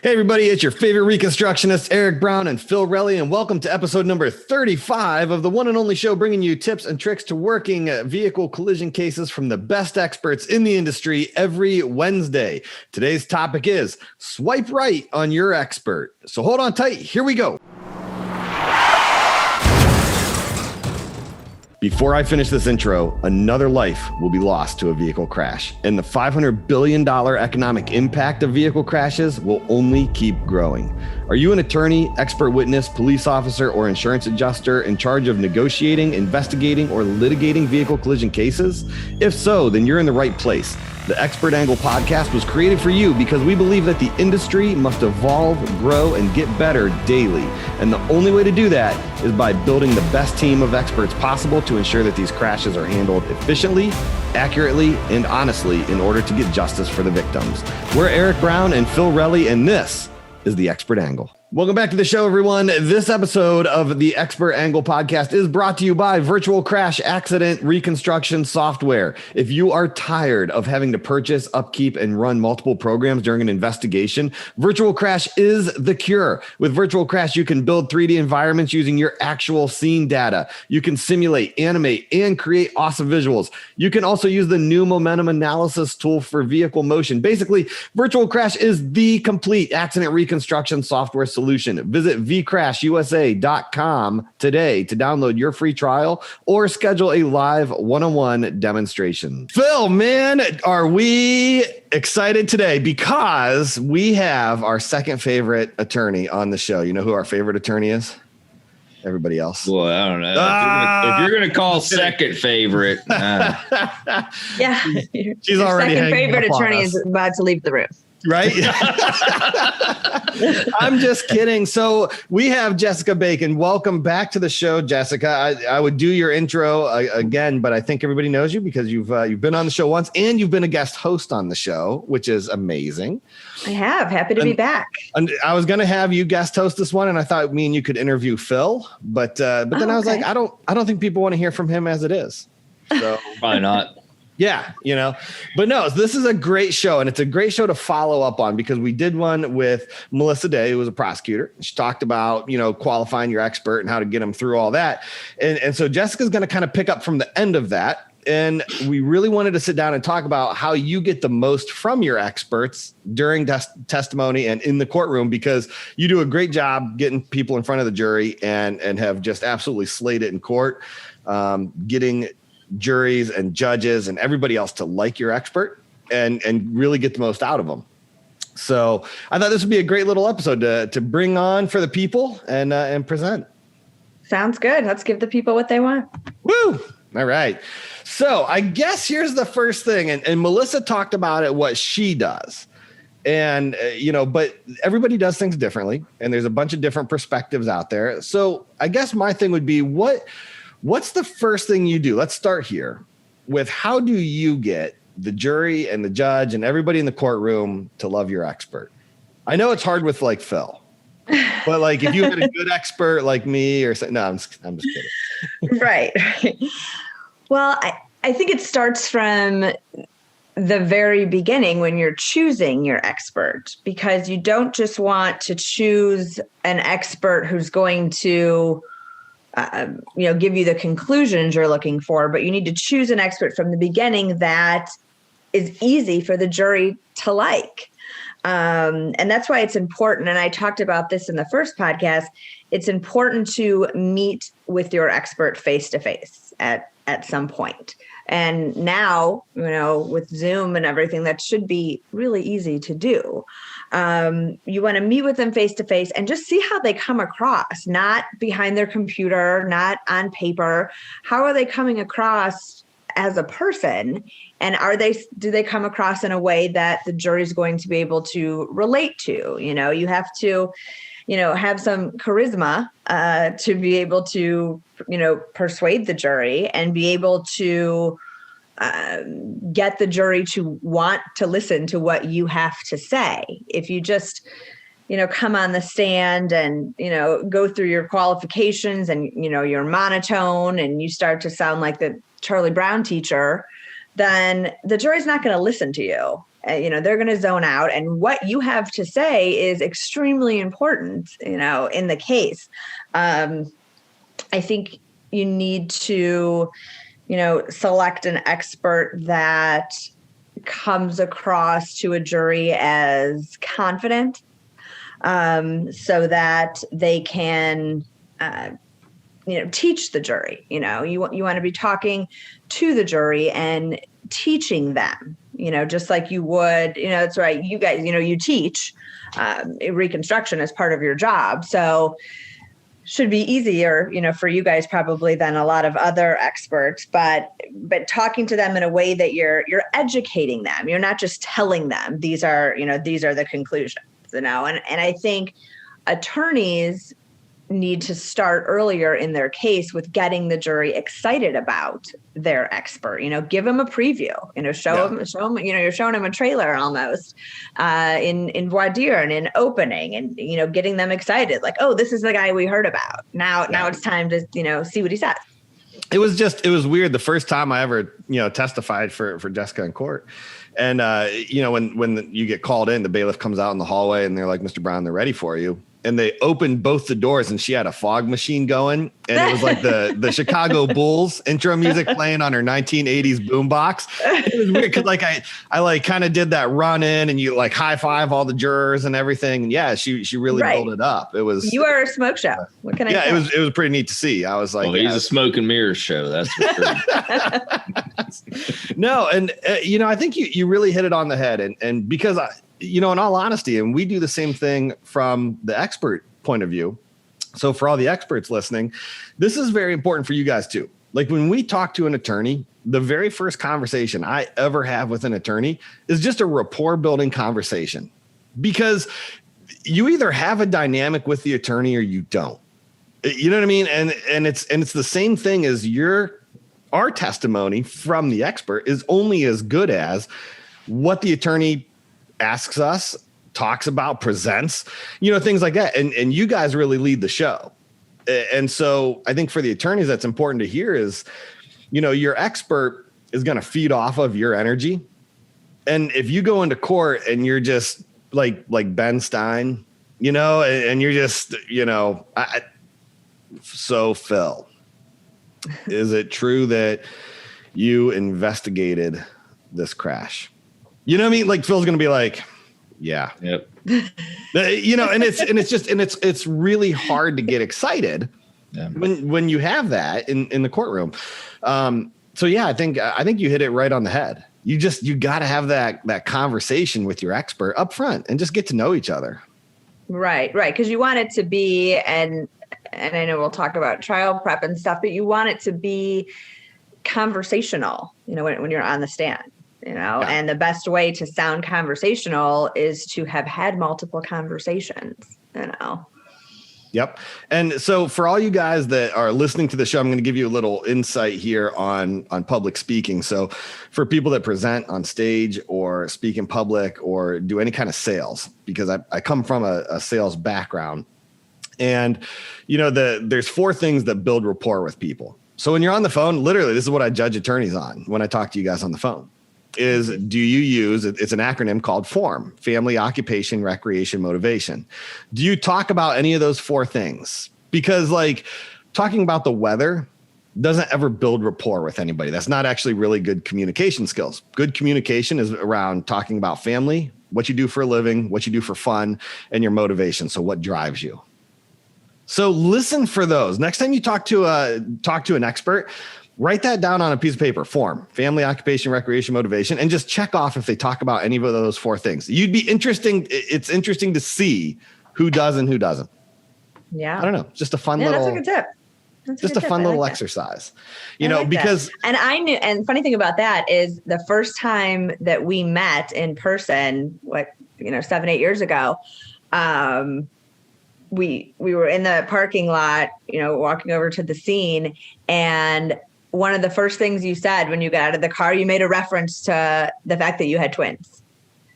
Hey, everybody, it's your favorite Reconstructionists, Eric Brown and Phil Relly, and welcome to episode number 35 of the one and only show bringing you tips and tricks to working vehicle collision cases from the best experts in the industry every Wednesday. Today's topic is swipe right on your expert. So hold on tight. Here we go. Before I finish this intro, another life will be lost to a vehicle crash, and the $500 billion economic impact of vehicle crashes will only keep growing. Are you an attorney, expert witness, police officer, or insurance adjuster in charge of negotiating, investigating, or litigating vehicle collision cases? If so, then you're in the right place. The Expert Angle podcast was created for you because we believe that the industry must evolve, grow, and get better daily. And the only way to do that is by building the best team of experts possible to ensure that these crashes are handled efficiently, accurately, and honestly in order to get justice for the victims. We're Eric Brown and Phil Relly, and this is the Expert Angle. Welcome back to the show, everyone. This episode of the Expert Angle podcast is brought to you by Virtual Crash Accident Reconstruction Software. If you are tired of having to purchase, upkeep, and run multiple programs during an investigation, Virtual Crash is the cure. With Virtual Crash, you can build 3D environments using your actual scene data. You can simulate, animate, and create awesome visuals. You can also use the new momentum analysis tool for vehicle motion. Basically, Virtual Crash is the complete accident reconstruction software solution. Visit vcrashusa.com today to download your free trial or schedule a live one-on-one demonstration. Phil, man, are we excited today? Because we have our second favorite attorney on the show. You know who our favorite attorney is? Everybody else. Well, I don't know. If you're going to call second favorite. Yeah. She's already second favorite attorney is about to leave the room. Right? I'm just kidding. So we have Jessica Bacon. Welcome back to the show, Jessica. I would do your intro again, but I think everybody knows you because you've been on the show once and you've been a guest host on the show, which is amazing. I have. Happy to be back. And I was going to have you guest host this one, and I thought me and you could interview Phil, but then I was like, I don't think people want to hear from him as it is. So probably not. Yeah, but no, this is a great show, and it's a great show to follow up on because we did one with Melissa Day, who was a prosecutor. She talked about, qualifying your expert and how to get them through all that. And so Jessica's going to kind of pick up from the end of that. And we really wanted to sit down and talk about how you get the most from your experts during testimony and in the courtroom, because you do a great job getting people in front of the jury and have just absolutely slayed it in court, getting juries and judges and everybody else to like your expert and really get the most out of them. So I thought this would be a great little episode to bring on for the people and present. Sounds good. Let's give the people what they want. Woo! All right. So I guess here's the first thing. And Melissa talked about it, what she does. And, but everybody does things differently. And there's a bunch of different perspectives out there. So I guess my thing would be, what's the first thing you do? Let's start here with how do you get the jury and the judge and everybody in the courtroom to love your expert? I know it's hard with like Phil, but like if you had a good expert like me or something, no, I'm just kidding. Right. Well, I think it starts from the very beginning when you're choosing your expert, because you don't just want to choose an expert who's going to give you the conclusions you're looking for, but you need to choose an expert from the beginning that is easy for the jury to like. And that's why it's important. And I talked about this in the first podcast. It's important to meet with your expert face to face at some point. And now, with Zoom and everything, that should be really easy to do. You want to meet with them face to face and just see how they come across, not behind their computer, not on paper. How are they coming across as a person? And do they come across in a way that the jury is going to be able to relate to? You have to, have some charisma to be able to, persuade the jury and be able to get the jury to want to listen to what you have to say. If you just, come on the stand and, go through your qualifications and, you're monotone and you start to sound like the Charlie Brown teacher, then the jury's not going to listen to you. they're going to zone out, and what you have to say is extremely important, in the case. I think you need to, select an expert that comes across to a jury as confident, so that they can, teach the jury. You want to be talking to the jury and teaching them, just like you would, that's right. You guys, you teach Reconstruction as part of your job. So should be easier, for you guys probably than a lot of other experts, but talking to them in a way that you're educating them. You're not just telling them these are the conclusions, and I think attorneys need to start earlier in their case with getting the jury excited about their expert. Give them a preview. Show them. You're showing them a trailer almost in voir dire and in opening, and getting them excited. Like, oh, this is the guy we heard about. Now it's time to see what he says. It was weird the first time I ever testified for Jessica in court. And when you get called in, the bailiff comes out in the hallway and they're like, Mr. Brown, they're ready for you. And they opened both the doors, and she had a fog machine going, and it was like the Chicago Bulls intro music playing on her 1980s boombox. It was weird because I kind of did that run in, and you high five all the jurors and everything. And yeah, she really built it up. It was are a smoke show. What can I say? It was pretty neat to see. I was like, he's a smoke and mirrors show. That's for sure. No, and I think you really hit it on the head, and because in all honesty, and we do the same thing from the expert point of view. So for all the experts listening, this is very important for you guys too. Like when we talk to an attorney, the very first conversation I ever have with an attorney is just a rapport building conversation, because you either have a dynamic with the attorney or you don't. You know what I mean? And it's the same thing as our testimony from the expert is only as good as what the attorney asks us, talks about, presents, things like that. And you guys really lead the show. And so I think for the attorneys, that's important to hear is, your expert is going to feed off of your energy. And if you go into court and you're just like Ben Stein, and you're just, so Phil, is it true that you investigated this crash? You know what I mean? Like Phil's going to be like, yeah. Yep. And it's really hard to get excited when you have that in the courtroom. So yeah, I think you hit it right on the head. You got to have that conversation with your expert up front and just get to know each other. Right. Because you want it to be, and I know we'll talk about trial prep and stuff, but you want it to be conversational, when you're on the stand. And the best way to sound conversational is to have had multiple conversations, Yep. And so for all you guys that are listening to the show, I'm going to give you a little insight here on public speaking. So for people that present on stage or speak in public or do any kind of sales, because I come from a sales background, and, there's 4 things that build rapport with people. So when you're on the phone, literally, this is what I judge attorneys on when I talk to you guys on the phone. Is do you use, it's an acronym called FORM, family, occupation, recreation, motivation. Do you talk about any of those 4 things? Because talking about the weather doesn't ever build rapport with anybody. That's not actually really good communication skills. Good communication is around talking about family, what you do for a living, what you do for fun, and your motivation. So what drives you? So listen for those. Next time you talk to an expert, write that down on a piece of paper. FORM, family, occupation, recreation, motivation, and just check off if they talk about any of those 4 things. It's interesting to see who does and who doesn't. Yeah. I don't know. Just a fun little. That's a good tip. Just a fun little exercise, because. And I knew, and funny thing about that is the first time that we met in person, 7-8 years ago, we were in the parking lot, walking over to the scene, and one of the first things you said when you got out of the car, you made a reference to the fact that you had twins.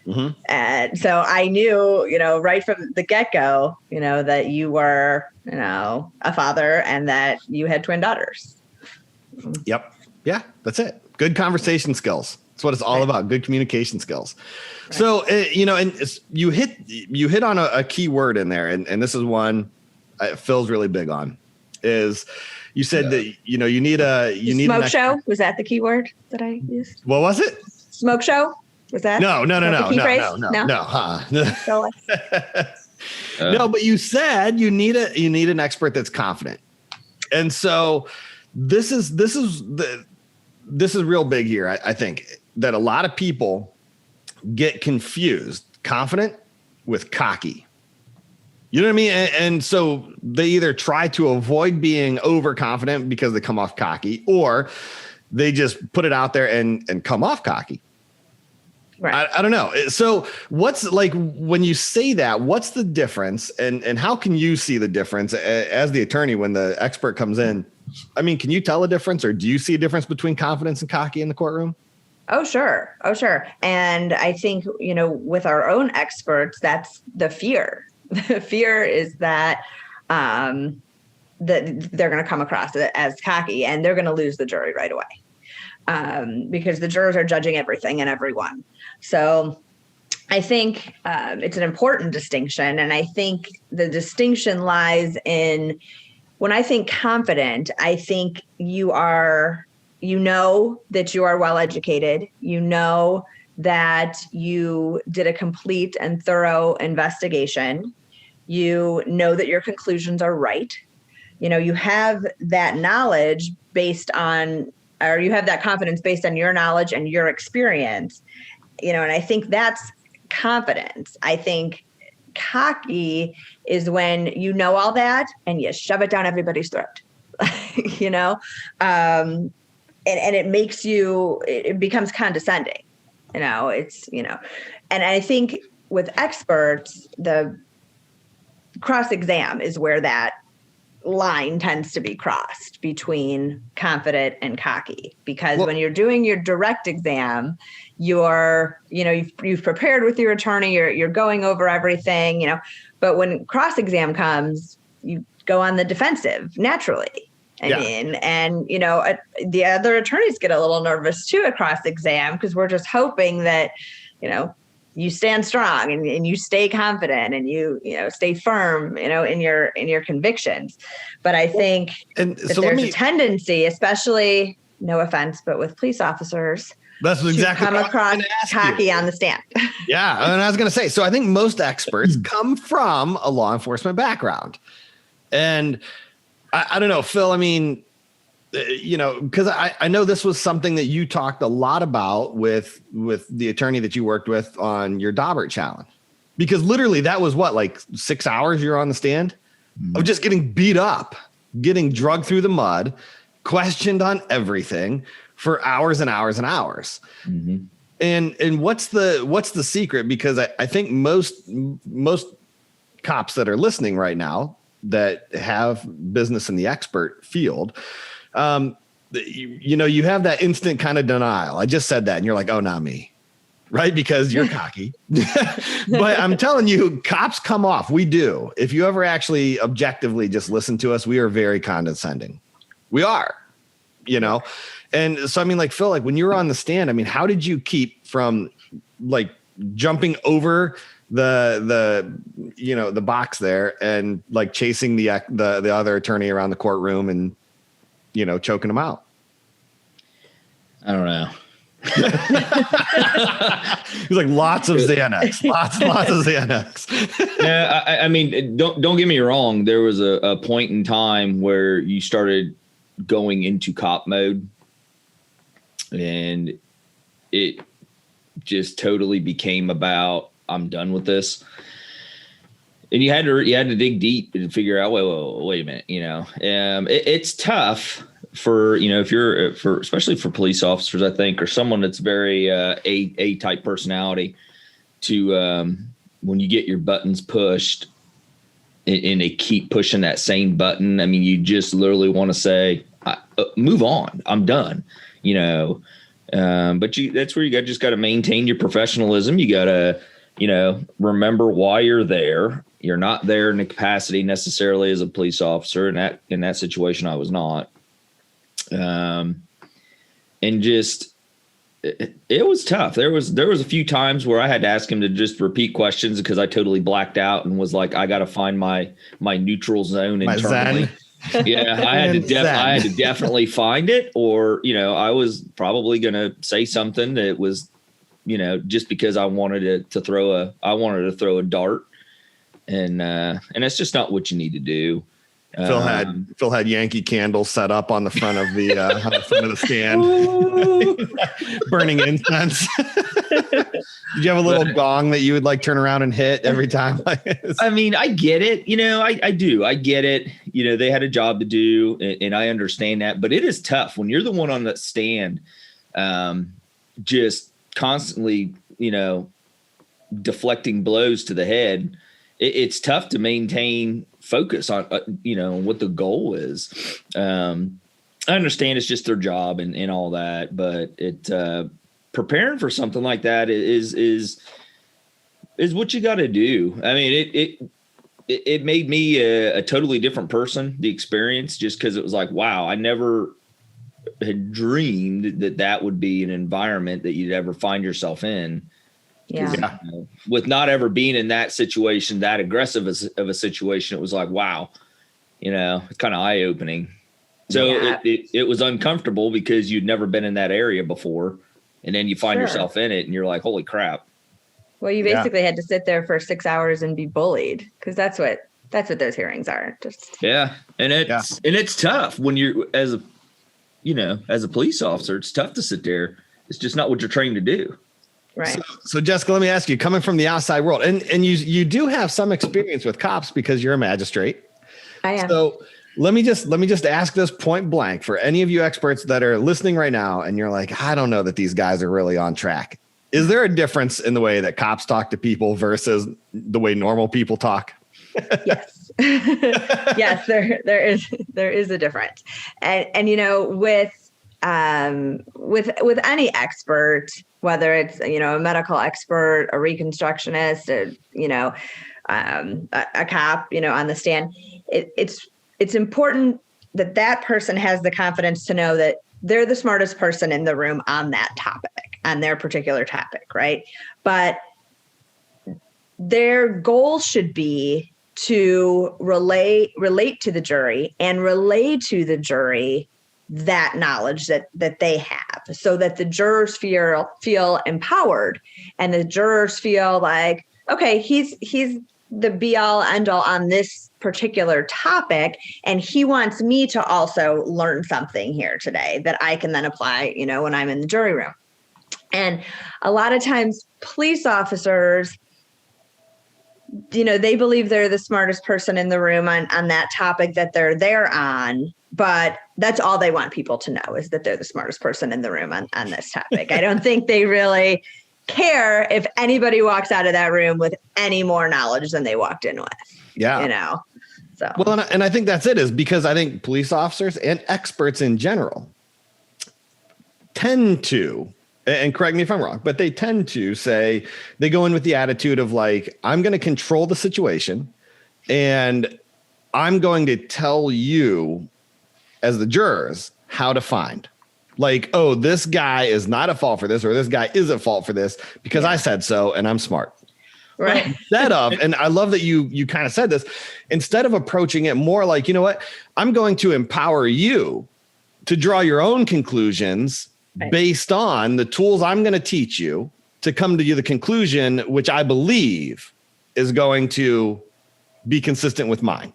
Mm-hmm. And so I knew, right from the get-go, that you were, a father and that you had twin daughters. Yep. Yeah, that's it. Good conversation skills. That's what it's all about. Good communication skills. Right. So, and you hit on a key word in there. And this is one Phil's really big on is you said that, you need smoke show. Was that the key word that I used? What was it? Smoke show. Was that? No. No, but you said you need an expert that's confident. And so this is real big here. I think that a lot of people get confused confident with cocky. You know what I mean? And so they either try to avoid being overconfident because they come off cocky, or they just put it out there and come off cocky. Right. I don't know. So what's like when you say that, what's the difference and how can you see the difference as the attorney when the expert comes in? I mean, can you tell a difference or do you see a difference between confidence and cocky in the courtroom? Oh, sure. And I think, with our own experts, that's the fear. The fear is that that they're going to come across as cocky and they're going to lose the jury right away because the jurors are judging everything and everyone. So I think it's an important distinction. And I think the distinction lies in when I think confident, I think you know that you are well educated, that you did a complete and thorough investigation. You know that your conclusions are right. You have that knowledge or you have that confidence based on your knowledge and your experience, and I think that's confidence. I think cocky is when you know all that and you shove it down everybody's throat, and it becomes condescending. And I think with experts, the cross-exam is where that line tends to be crossed between confident and cocky, because when you're doing your direct exam, you've prepared with your attorney, you're going over everything, but when cross-exam comes, you go on the defensive naturally. The other attorneys get a little nervous too at cross-exam because we're just hoping that, you stand strong and you stay confident and you stay firm, in your convictions. But I think there's a tendency, especially, no offense, but with police officers, that's exactly to come across cocky on the stand. Yeah. And I was going to say, so I think most experts come from a law enforcement background. And I don't know, Phil, I mean, because I know this was something that you talked a lot about with the attorney that you worked with on your Daubert challenge, because literally that was like 6 hours you're on the stand of just getting beat up, getting drugged through the mud, questioned on everything for hours and hours and hours. Mm-hmm. And what's the secret? Because I think most cops that are listening right now that have business in the expert field, you have that instant kind of denial. I just said that and you're like, oh, not me. Right. Because you're cocky. But I'm telling you, cops come off. We do. If you ever actually objectively just listen to us, we are very condescending. We are, And so, I mean, like Phil, like when you were on the stand, I mean, how did you keep from like jumping over the box there and like chasing the other attorney around the courtroom and, choking him out? I don't know. He's like lots of Xanax, lots of Xanax. Yeah, I mean, don't get me wrong. There was a point in time where you started going into cop mode, and it just totally became about, I'm done with this. And you had to dig deep and figure out, wait a minute, it's tough for, if you're especially for police officers, I think, or someone that's very A type personality to when you get your buttons pushed and they keep pushing that same button. I mean, you just literally want to say, move on. I'm done, but that's where you just got to maintain your professionalism. You got to, remember why you're there. You're not there in the capacity necessarily as a police officer. In that situation, I was not. And just it was tough. There was a few times where I had to ask him to just repeat questions because I totally blacked out and was like, I got to find my neutral zone internally. Yeah, I had to definitely find it, or I was probably going to say something that was, just because I wanted to throw a dart, and that's just not what you need to do. Phil had Yankee candles set up on the front of the stand, burning incense. Did you have a little gong that you would like turn around and hit every time? I mean, I get it. I do. I get it. They had a job to do, and I understand that. But it is tough when you're the one on the stand, just constantly, deflecting blows to the head. It's tough to maintain focus on, what the goal is. I understand it's just their job and all that, but preparing for something like that is what you got to do. I mean, it made me a totally different person, the experience, just because it was like, wow, I never had dreamed that would be an environment that you'd ever find yourself in. Yeah. With not ever being in that situation, that aggressive of a situation, it was like, wow, it's kind of eye opening. So it was uncomfortable because you'd never been in that area before. And then you find yourself in it and you're like, holy crap. Well, you basically had to sit there for 6 hours and be bullied, because that's what those hearings are. And it's tough when you're as a police officer. It's tough to sit there. It's just not what you're trained to do. Right. So Jessica, let me ask you, coming from the outside world, and you do have some experience with cops because you're a magistrate. I am. So let me just ask this point blank for any of you experts that are listening right now, and you're like, I don't know that these guys are really on track. Is there a difference in the way that cops talk to people versus the way normal people talk? Yes. Yes, there is a difference. And with any expert, whether it's, a medical expert, a reconstructionist, a cop, on the stand, it's important that person has the confidence to know that they're the smartest person in the room on that topic, on their particular topic. Right. But their goal should be to relate to the jury and relay to the jury that knowledge that they have, so that the jurors feel empowered, and the jurors feel like, okay, he's the be all end all on this particular topic, and he wants me to also learn something here today that I can then apply, when I'm in the jury room. And a lot of times police officers, they believe they're the smartest person in the room on that topic that they're there on, but that's all they want people to know, is that they're the smartest person in the room on this topic. I don't think they really care if anybody walks out of that room with any more knowledge than they walked in with. Yeah. So. Well, and I think that's it, is because I think police officers and experts in general tend to, and correct me if I'm wrong, but they tend to say, they go in with the attitude of like, I'm going to control the situation, and I'm going to tell you as the jurors how to find. Like, oh, this guy is not at fault for this, or this guy is at fault for this because I said so and I'm smart. Right. Instead of, and I love that you kind of said this, instead of approaching it more like, you know what, I'm going to empower you to draw your own conclusions based on the tools I'm going to teach you to come to the conclusion, which I believe is going to be consistent with mine.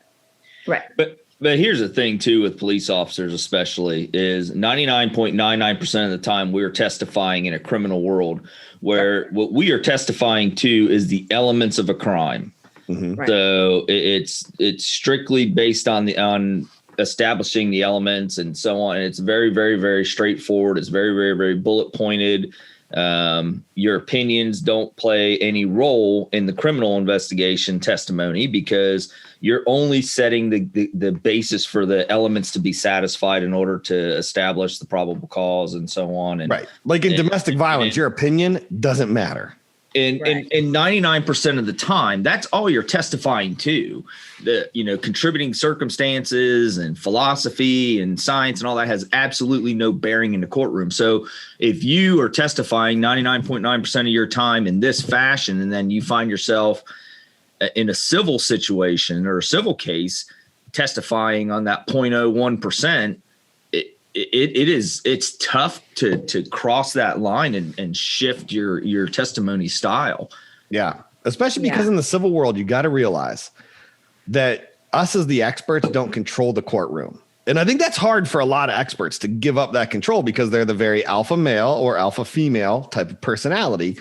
Right. But here's the thing, too, with police officers especially, is 99.99% of the time we're testifying in a criminal world where what we are testifying to is the elements of a crime. Mm-hmm. Right. So it's strictly based on establishing the elements and so on. And it's very, very, very straightforward. It's very, very, very bullet pointed. Your opinions don't play any role in the criminal investigation testimony because you're only setting the basis for the elements to be satisfied in order to establish the probable cause and so on. And right. Like in domestic violence, your opinion doesn't matter. And 99% of the time, that's all you're testifying to. The, contributing circumstances and philosophy and science and all that has absolutely no bearing in the courtroom. So if you are testifying 99.9% of your time in this fashion, and then you find yourself in a civil situation or a civil case testifying on that 0.01%, it's tough to cross that line and shift your testimony style. Yeah. Especially because in the civil world, you got to realize that us as the experts don't control the courtroom. And I think that's hard for a lot of experts to give up that control because they're the very alpha male or alpha female type of personality.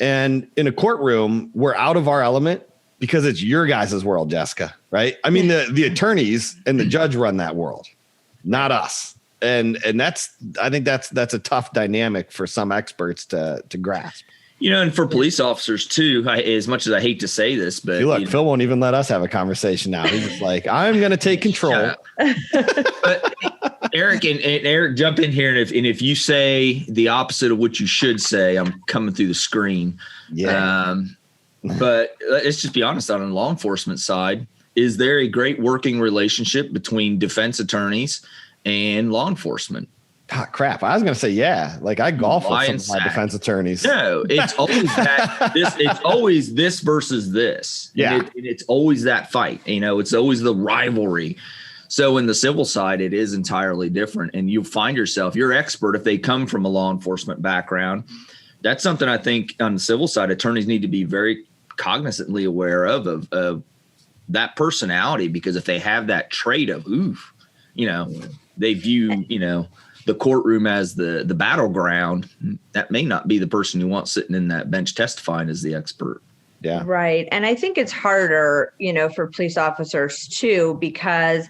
And in a courtroom, we're out of our element because it's your guys' world, Jessica, right? I mean, the attorneys and the judge run that world, not us. And I think that's a tough dynamic for some experts to grasp. And for police officers too, as much as I hate to say this, but look, Phil won't even let us have a conversation now. He's just like, I'm going to take control. But Eric and Eric, jump in here, and if you say the opposite of what you should say, I'm coming through the screen. Yeah. But let's just be honest. On the law enforcement side, is there a great working relationship between defense attorneys and law enforcement? Oh, crap. I was going to say, yeah. Like I golf with some of my defense attorneys. No, it's always it's always this versus this. Yeah. And it's always that fight. It's always the rivalry. So in the civil side, it is entirely different. And you find yourself, you're expert if they come from a law enforcement background. That's something I think on the civil side, attorneys need to be very cognizantly aware of that personality, because if they have that trait of, they view, the courtroom as the battleground, that may not be the person you want sitting in that bench testifying as the expert. Yeah. Right. And I think it's harder, for police officers too, because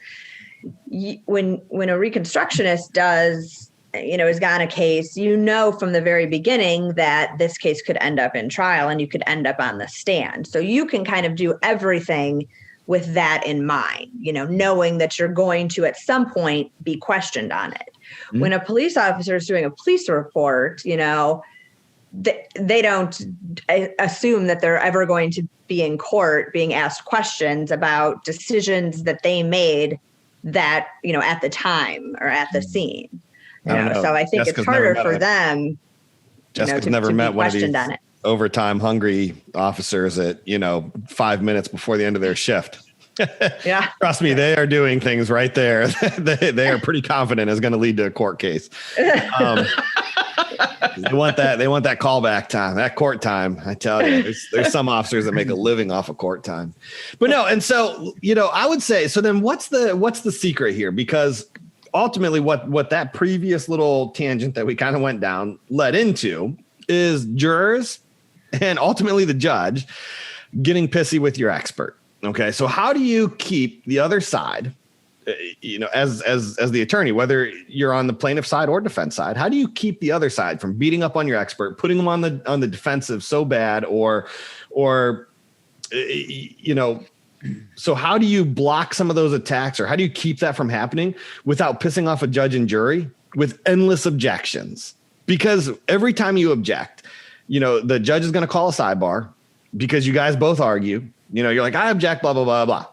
when a Reconstructionist does, has gotten a case, from the very beginning that this case could end up in trial and you could end up on the stand. So you can kind of do everything with that in mind, knowing that you're going to at some point be questioned on it. Mm-hmm. When a police officer is doing a police report, they don't assume that they're ever going to be in court being asked questions about decisions that they made that, at the time or at the scene. So I think Jessica's it's harder for them. Jessica's to never met be one of questioned these on it. Overtime hungry officers at 5 minutes before the end of their shift. Yeah. Trust me, they are doing things right there. They are pretty confident is going to lead to a court case. They want that callback time, that court time. I tell you, there's some officers that make a living off of court time. But no, and so I would say, so then what's the secret here? Because ultimately, what that previous little tangent that we kind of went down led into is jurors and ultimately the judge getting pissy with your expert. Okay, so how do you keep the other side, as the attorney, whether you're on the plaintiff side or defense side, how do you keep the other side from beating up on your expert, putting them on the defensive so bad, or so how do you block some of those attacks, or how do you keep that from happening without pissing off a judge and jury with endless objections? Because every time you object, the judge is going to call a sidebar because you guys both argue. You're like, I object, blah, blah, blah, blah.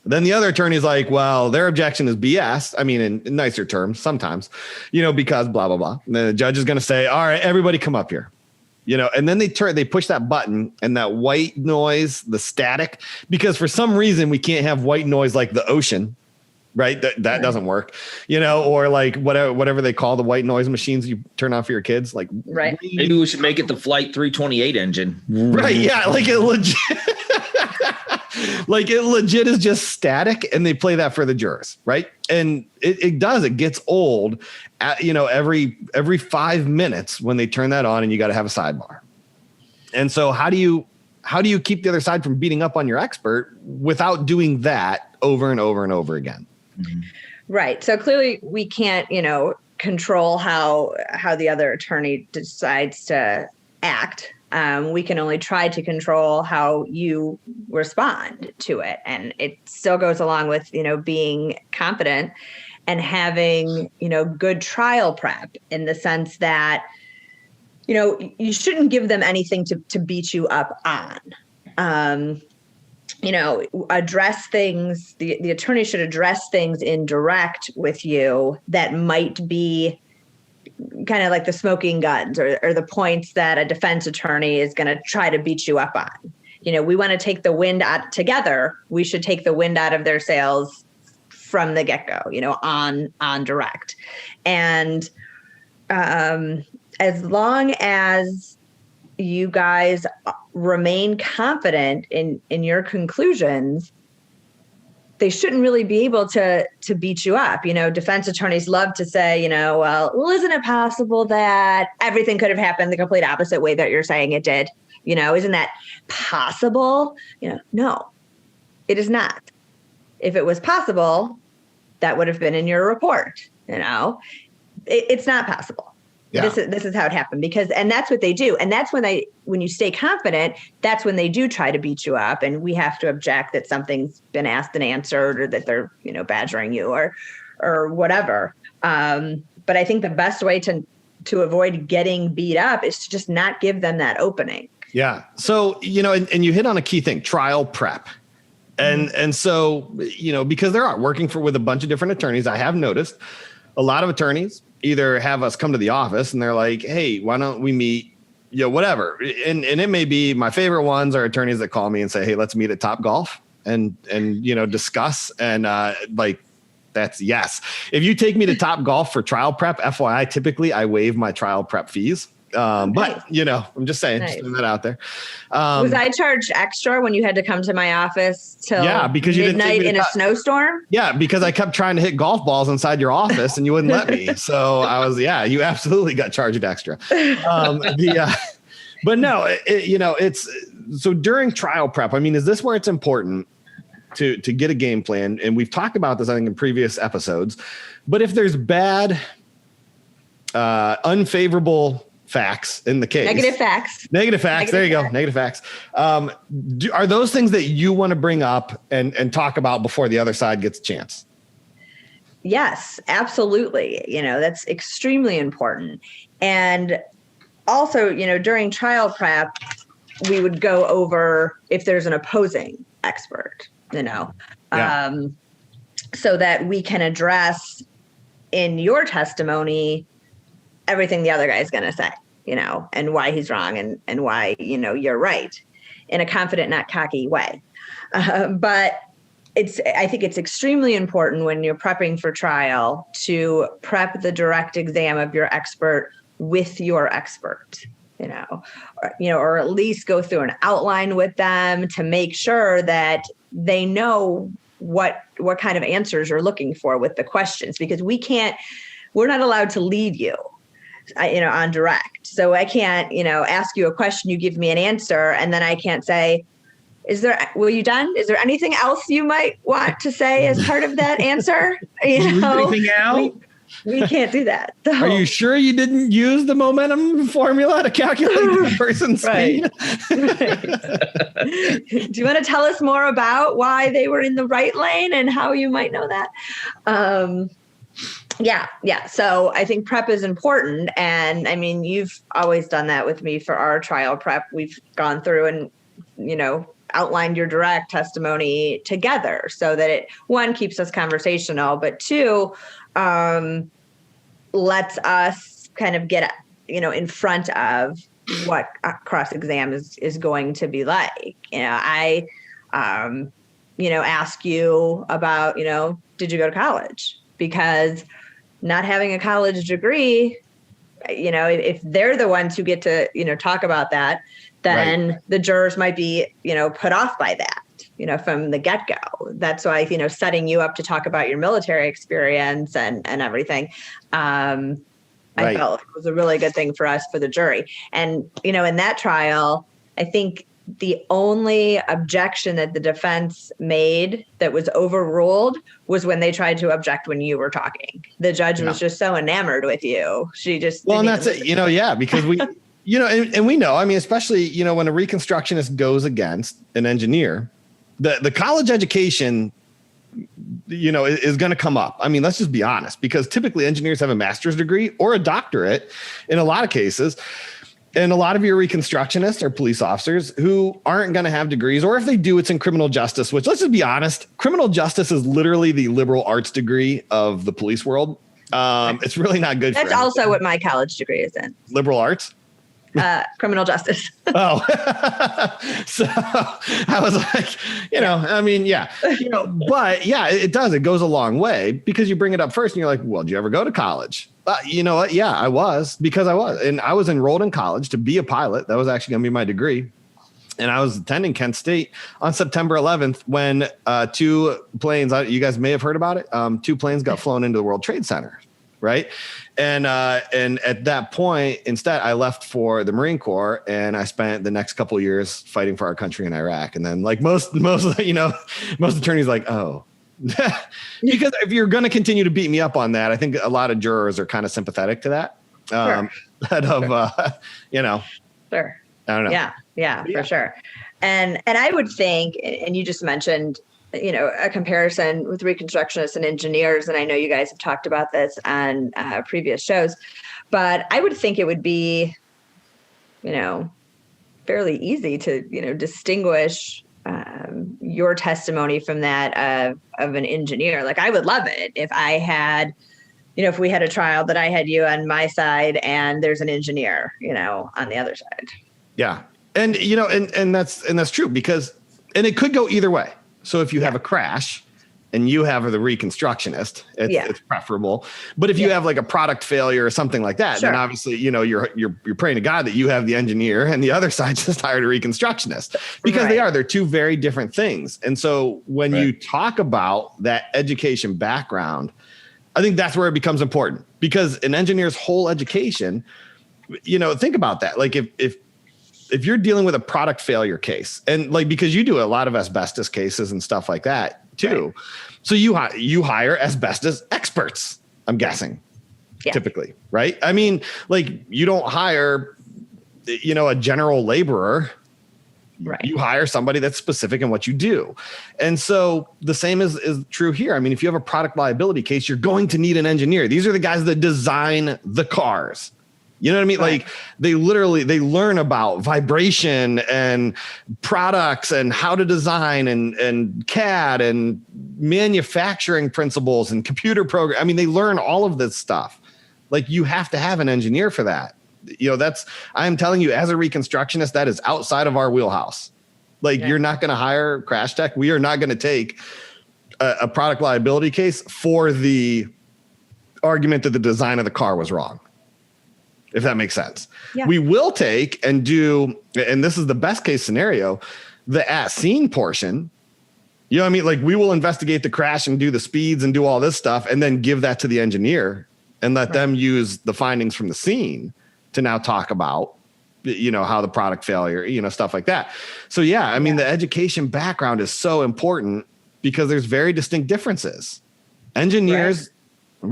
Then the other attorney's like, well, their objection is BS. I mean, in nicer terms, sometimes, because blah, blah, blah. And then the judge is going to say, all right, everybody come up here. And then they push that button and that white noise, the static, because for some reason we can't have white noise like the ocean, right? That doesn't work, or like whatever they call the white noise machines you turn on for your kids. Like, right. Maybe we should make it the Flight 328 engine. Right. Yeah. Like it legit. Like it legit is just static, and they play that for the jurors, right? And it gets old at, every 5 minutes when they turn that on, and you got to have a sidebar. And so how do you keep the other side from beating up on your expert without doing that over and over and over again? Mm-hmm. Right. So clearly we can't, control how the other attorney decides to act. We can only try to control how you respond to it. And it still goes along with, being confident and having, good trial prep, in the sense that, you shouldn't give them anything to beat you up on. Address things, the attorney should address things in direct with you that might be kind of like the smoking guns or the points that a defense attorney is going to try to beat you up on. We want to take the wind out together. We should take the wind out of their sails from the get-go, on direct. And as long as you guys remain confident in your conclusions, they shouldn't really be able to beat you up. Defense attorneys love to say, well, isn't it possible that everything could have happened the complete opposite way that you're saying it did? Isn't that possible? No, it is not. If it was possible, that would have been in your report. It's not possible. Yeah. This is how it happened and that's what they do. And that's when you stay confident, that's when they do try to beat you up, and we have to object that something's been asked and answered, or that they're, badgering you or whatever. But I think the best way to avoid getting beat up is to just not give them that opening. Yeah. So, and you hit on a key thing, trial prep. And so, because they're working with a bunch of different attorneys, I have noticed a lot of attorneys either have us come to the office and they're like, hey, why don't we meet, whatever. And it may be, my favorite ones are attorneys that call me and say, hey, let's meet at Top Golf and discuss. And that's yes. If you take me to Top Golf for trial prep, FYI, typically I waive my trial prep fees. But I'm just saying, just putting that out there. Was I charged extra when you had to come to my office till because midnight in a snowstorm? Yeah, because I kept trying to hit golf balls inside your office and you wouldn't let me. So I was, you absolutely got charged extra. But no, it's so during trial prep. I mean, is this where it's important to get a game plan? And we've talked about this, I think, in previous episodes. But if there's bad, unfavorable facts in the case. Negative facts. There you go. Negative facts. Are those things that you want to bring up and talk about before the other side gets a chance? Yes, absolutely. That's extremely important. And also, during trial prep, we would go over if there's an opposing expert, so that we can address in your testimony everything the other guy is going to say, and why he's wrong and why, you're right, in a confident, not cocky way. But I think it's extremely important when you're prepping for trial to prep the direct exam of your expert with your expert, or at least go through an outline with them to make sure that they know what kind of answers you're looking for with the questions, because we're not allowed to lead you, on direct. So I can't, ask you a question, you give me an answer, and then I can't say, were you done? Is there anything else you might want to say as part of that answer? Anything out? We can't do that. So. Are you sure you didn't use the momentum formula to calculate the person's speed? Right. Do you want to tell us more about why they were in the right lane and how you might know that? Yeah. So I think prep is important. And I mean, you've always done that with me for our trial prep. We've gone through and, outlined your direct testimony together so that it, one, keeps us conversational, but two, lets us kind of get, in front of what a cross-exam is going to be like. I, ask you about, did you go to college? Because not having a college degree, if they're the ones who get to, talk about that, then right. The jurors might be, put off by that, from the get-go. That's why, setting you up to talk about your military experience and everything, right. I felt it was a really good thing for us, for the jury. And, in that trial, I think the only objection that the defense made that was overruled was when they tried to object when you were talking. The judge was just so enamored with you. She just, and that's it, because we, and we know, I mean, especially, when a Reconstructionist goes against an engineer, the college education, is going to come up. I mean, let's just be honest, because typically engineers have a master's degree or a doctorate in a lot of cases. And a lot of your Reconstructionists are police officers who aren't going to have degrees, or if they do, it's in criminal justice, which, let's just be honest, criminal justice is literally the liberal arts degree of the police world. It's really not good. That's also what my college degree is in. Liberal arts? Criminal justice. Oh, so I was like, I mean, yeah, but yeah, it does. It goes a long way because you bring it up first and you're like, well, did you ever go to college? You know what? Yeah, I was, because I was enrolled in college to be a pilot. That was actually going to be my degree. And I was attending Kent State on September 11th when 2 planes, you guys may have heard about it. 2 planes got flown into the World Trade Center. Right. And at that point, instead, I left for the Marine Corps and I spent the next couple of years fighting for our country in Iraq. And then like most attorneys like, oh, because if you're going to continue to beat me up on that, I think a lot of jurors are kind of sympathetic to that. Sure. Sure. I don't know. Yeah, for sure. And I would think, and you just mentioned, a comparison with Reconstructionists and engineers. And I know you guys have talked about this on previous shows, but I would think it would be, fairly easy to, distinguish your testimony from that of an engineer. Like, I would love it if I had, if we had a trial that I had you on my side and there's an engineer, on the other side. Yeah. And, and that's true because it could go either way. So if you have a crash and you have the Reconstructionist, it's preferable. But if you have like a product failure or something like that, then obviously, you're praying to God that you have the engineer and the other side just hired a Reconstructionist, because they're 2 very different things. And so when you talk about that education background, I think that's where it becomes important, because an engineer's whole education, think about that. Like if you're dealing with a product failure case, and like, because you do a lot of asbestos cases and stuff like that too. Right. So you hire asbestos experts, I'm guessing, typically, right? I mean, like, you don't hire, a general laborer. Right. You hire somebody that's specific in what you do. And so the same is true here. I mean, if you have a product liability case, you're going to need an engineer. These are the guys that design the cars. You know what I mean? Right. Like, they learn about vibration and products and how to design and CAD and manufacturing principles and computer program. I mean, they learn all of this stuff. Like, you have to have an engineer for that. I'm telling you, as a Reconstructionist, that is outside of our wheelhouse. Like, you're not going to hire crash tech. We are not going to take a product liability case for the argument that the design of the car was wrong, if that makes sense. Yeah. We will take and do, and this is the best case scenario, the at scene portion. You know what I mean? Like, we will investigate the crash and do the speeds and do all this stuff, and then give that to the engineer and let them use the findings from the scene to now talk about, how the product failure, stuff like that. So, I mean, the education background is so important because there's very distinct differences. Engineers,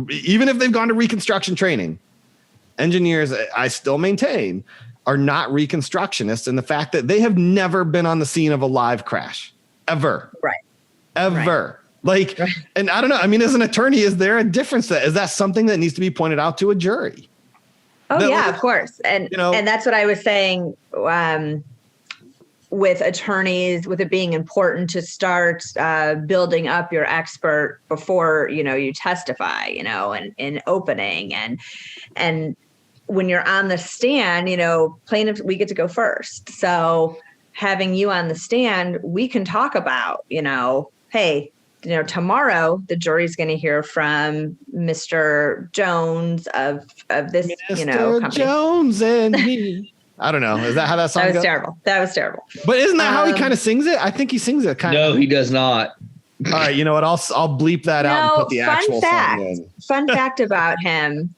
even if they've gone to Reconstruction training, engineers, I still maintain, are not Reconstructionists in the fact that they have never been on the scene of a live crash, ever. Right. Ever. Right. Like, and I don't know. I mean, as an attorney, is there a difference? Is that something that needs to be pointed out to a jury? Oh, yeah, of course. And, and that's what I was saying with attorneys, with it being important to start building up your expert before, you testify, in opening and when you're on the stand, plaintiffs, we get to go first. So having you on the stand, we can talk about, hey, tomorrow the jury's going to hear from Mr. Jones of this, Mr. company. Jones and me. I don't know. Is that how that song goes? That was terrible. But isn't that how he kind of sings it? I think he sings it kind of. No, he does not. All right. You know what? I'll bleep that out and put the actual song in. Fun fact about him.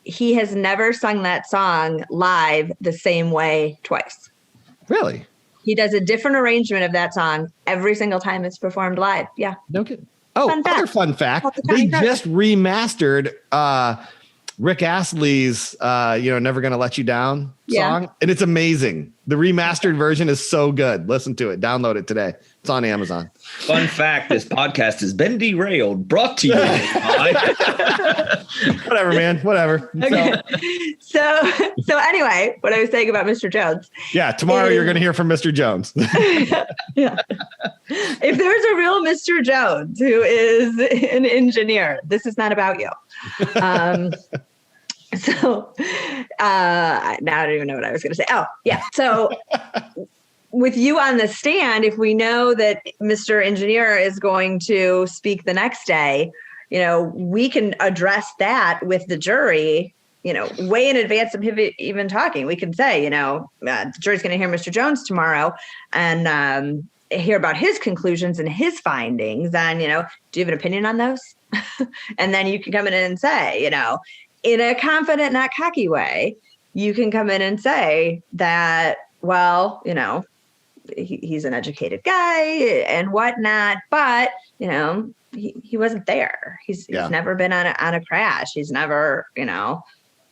He has never sung that song live the same way twice. Really? He does a different arrangement of that song every single time it's performed live. Yeah. No kidding. Oh, other fun fact. They just remastered Rick Astley's, Never Gonna Let You Down song. And it's amazing. The remastered version is so good. Listen to it. Download it today. It's on Amazon. Fun fact, this podcast has been derailed, brought to you by... Whatever, man. Whatever. Okay. So anyway, what I was saying about Mr. Jones. Yeah, tomorrow you're going to hear from Mr. Jones. Yeah. If there's a real Mr. Jones who is an engineer, this is not about you. So now I don't even know what I was going to say. Oh, yeah. So with you on the stand, if we know that Mr. Engineer is going to speak the next day, we can address that with the jury, way in advance of him even talking. We can say, the jury's going to hear Mr. Jones tomorrow and hear about his conclusions and his findings. And, do you have an opinion on those? And then you can come in and say, in a confident, not cocky way, you can come in and say that, well, he's an educated guy and whatnot, but, he wasn't there. He's never been on a crash. He's never,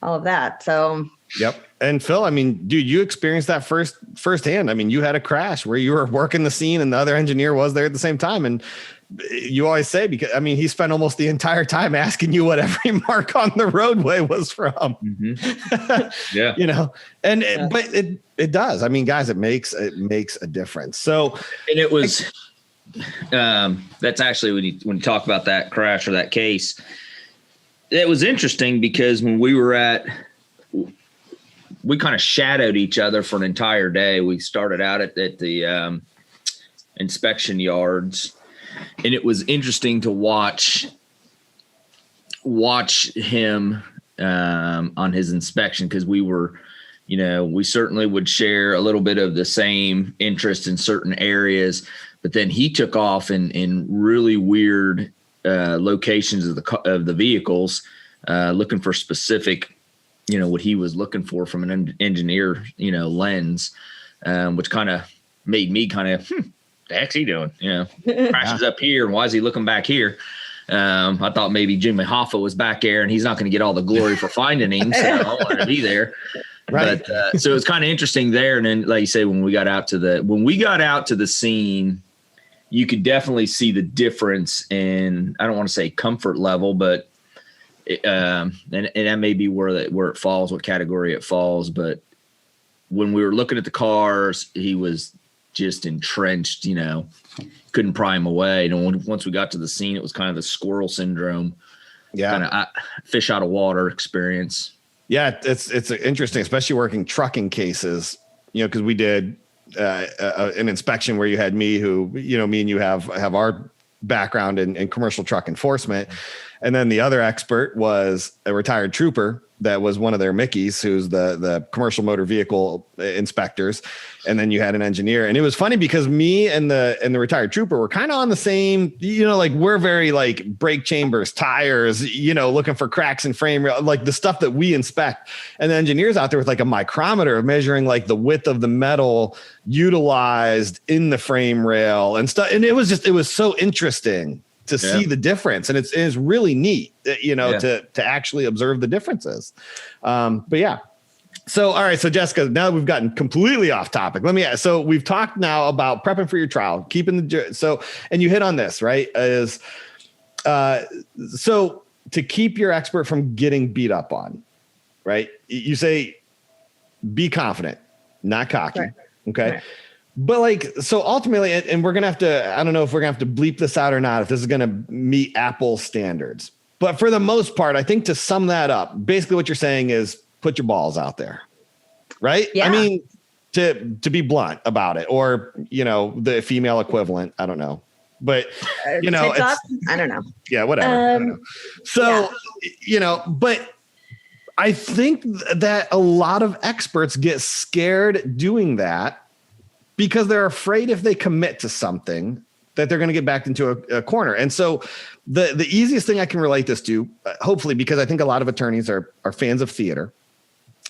all of that. So. Yep. And Phil, I mean, dude, you experienced that firsthand. I mean, you had a crash where you were working the scene and the other engineer was there at the same time. And you always say, because he spent almost the entire time asking you what every mark on the roadway was from. Mm-hmm. Yeah. But it does. I mean, guys, it makes a difference. So, and it was, that's actually when you talk about that crash or that case, it was interesting because when we kind of shadowed each other for an entire day. We started out at the inspection yards, and it was interesting to watch him on his inspection, because we were, we certainly would share a little bit of the same interest in certain areas, but then he took off in really weird locations of the vehicles, looking for specific, what he was looking for from an engineer, lens, which kind of made me the heck's he doing? Crashes up here. And why is he looking back here? I thought maybe Jimmy Hoffa was back there and he's not going to get all the glory for finding him. So I wanted to be there. Right. But so it was kind of interesting there. And then, like you say, when we got out to the scene, you could definitely see the difference in, I don't want to say comfort level, but and that may be where it falls, what category it falls. But when we were looking at the cars, he was just entrenched, couldn't pry him away. And once we got to the scene, it was kind of the squirrel syndrome, kind of fish out of water experience. Yeah, it's interesting, especially working trucking cases, because we did an inspection where you had me, who, me and you have our background in commercial truck enforcement. And then the other expert was a retired trooper that was one of their Mickeys, who's the commercial motor vehicle inspectors. And then you had an engineer. And it was funny because me and the retired trooper were kind of on the same, we're very brake chambers, tires, looking for cracks in frame rail, like the stuff that we inspect. And the engineers out there with a micrometer measuring the width of the metal utilized in the frame rail and stuff. And it was so interesting to see the difference. And it's really neat, to actually observe the differences. But yeah. So, all right. So Jessica, now that we've gotten completely off topic, let me ask, so we've talked now about prepping for your trial, and you hit on this, right? So to keep your expert from getting beat up on, right? You say, be confident, not cocky. Right. Okay. Right. But so ultimately, and we're going to have to, I don't know if we're going to have to bleep this out or not, if this is going to meet Apple standards. But for the most part, I think to sum that up, basically what you're saying is put your balls out there, right? Yeah. I mean, to be blunt about it, or, the female equivalent, I don't know. But, I don't know. Yeah, whatever. I don't know. So, but I think that a lot of experts get scared doing that, because they're afraid if they commit to something that they're going to get backed into a corner. And so the easiest thing I can relate this to, hopefully, because I think a lot of attorneys are fans of theater,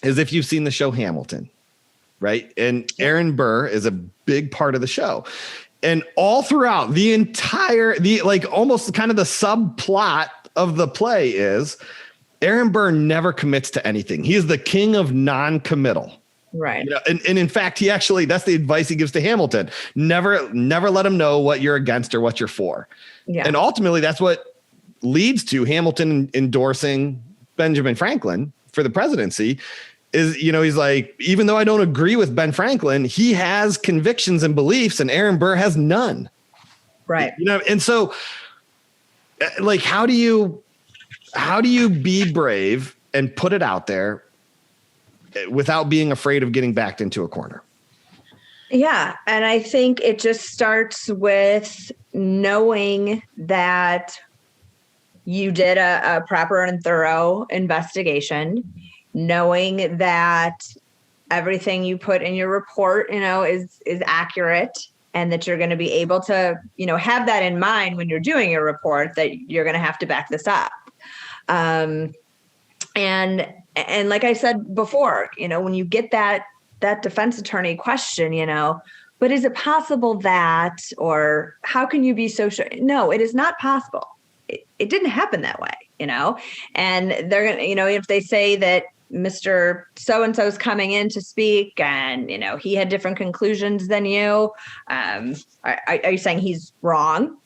is if you've seen the show Hamilton, right? And Aaron Burr is a big part of the show. And all throughout the entire, almost kind of the subplot of the play is Aaron Burr never commits to anything. He is the king of non-committal. Right. You know, and in fact, that's the advice he gives to Hamilton. Never let him know what you're against or what you're for. Yeah. And ultimately, that's what leads to Hamilton endorsing Benjamin Franklin for the presidency. Is, you know, he's like, even though I don't agree with Ben Franklin, he has convictions and beliefs, and Aaron Burr has none. Right. You know, and so, like, how do you be brave and put it out there without being afraid of getting backed into a corner? Yeah. And I think it just starts with knowing that you did a proper and thorough investigation, knowing that everything you put in your report, you know, is accurate, and that you're going to be able to, you know, have that in mind when you're doing your report, that you're going to have to back this up. And like I said before, you know, when you get that defense attorney question, you know, but is it possible that, or how can you be so sure? No, it is not possible. It didn't happen that way, you know, and they're going to, you know, if they say that Mr. So-and-so is coming in to speak and, you know, he had different conclusions than you, are you saying he's wrong?